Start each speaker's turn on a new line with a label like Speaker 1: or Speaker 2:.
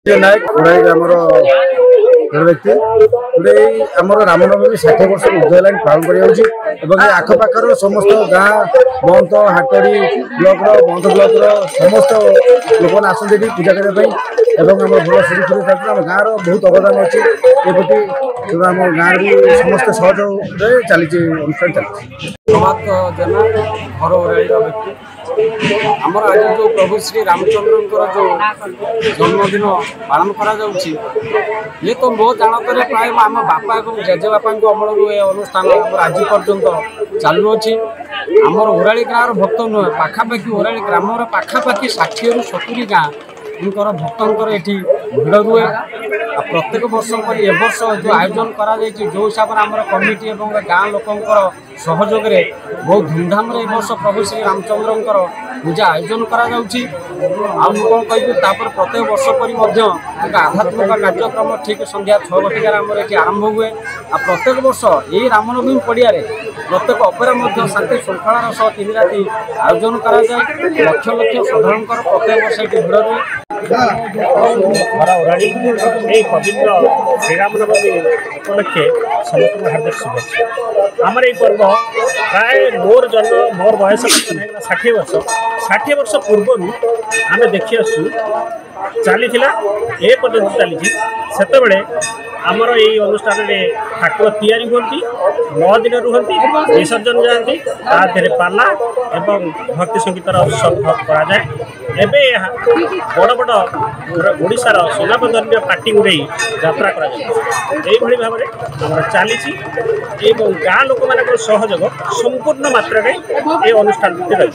Speaker 1: नायक गोड़ाई ग्रामर व्यक्ति गोटे आमर रामनवमी 60 वर्ष उर्ध्व पालन कर आखपाखर समस्त गाँ बंत हाटड़ी ब्लॉक बंत ब्लॉक समस्त लोक मैंने आसती पूजा करने आम भल सुरक्षित चलते आम गाँव बहुत अवदान अच्छी एपटी आम गाँव भी समस्त सहयोग चली अनुष्ठान चलती
Speaker 2: जेना घर ओराई व्यक्ति आमर आज जो प्रभु श्री रामचंद्र जो जन्मदिन पालन कर तो मो जानत प्राय आम बापा और जेजेबापा अमल अनुष्ठान आज पर्यंत चालू अच्छी आमर ओराई गाँव भक्त नुहे पाखापाखि ओराई ग्राम पाखापाखि 60 ରୁ 70 गाँ भक्तर ये भिड़ रुए प्रत्येक वर्ष पर ए वर्ष जो आयोजन करा जो हिसाब से आम कमिटी और गाँ लोकंर सहयोग बहुत धूमधाम ए वर्ष प्रभु श्री रामचंद्र पूजा आयोजन करा कौन कह प्रत्येक वर्ष पर आध्यात्मिक कार्यक्रम ठीक संध्या 6 घटिकार आमर ये आरंभ हुए आ प्रत्येक वर्ष यही रामनवमी पड़िया प्रत्येक अपेरा शांति श्रृंखलार सह 3 राति आयोजन करा लक्ष लक्ष साधारण प्रत्येक वर्ष ये भिड़ रुए
Speaker 3: पवित्र श्रीरामनवमी उपलक्षे समस्त हार्दिक शुभेच्छा। आमर ये पर्व प्राय मोर जन्म मोर बयस 60 वर्ष पूर्व आम देखी आसु चली ए पर्यटन चली से आमर ये अनुष्ठान में ठाकुर तैयारी होती 9 दिन रुहती विसर्जन जाती तादे पाला एवं भक्ति संगीतर उत्सव कराए एबे बड़ बड़ ओडिशार सोनापधन्य पार्टी गुड़े यात्रा कर भाव में चली गाँ लोक मान सहयोग संपूर्ण मात्रा ये अनुष्ठान रही।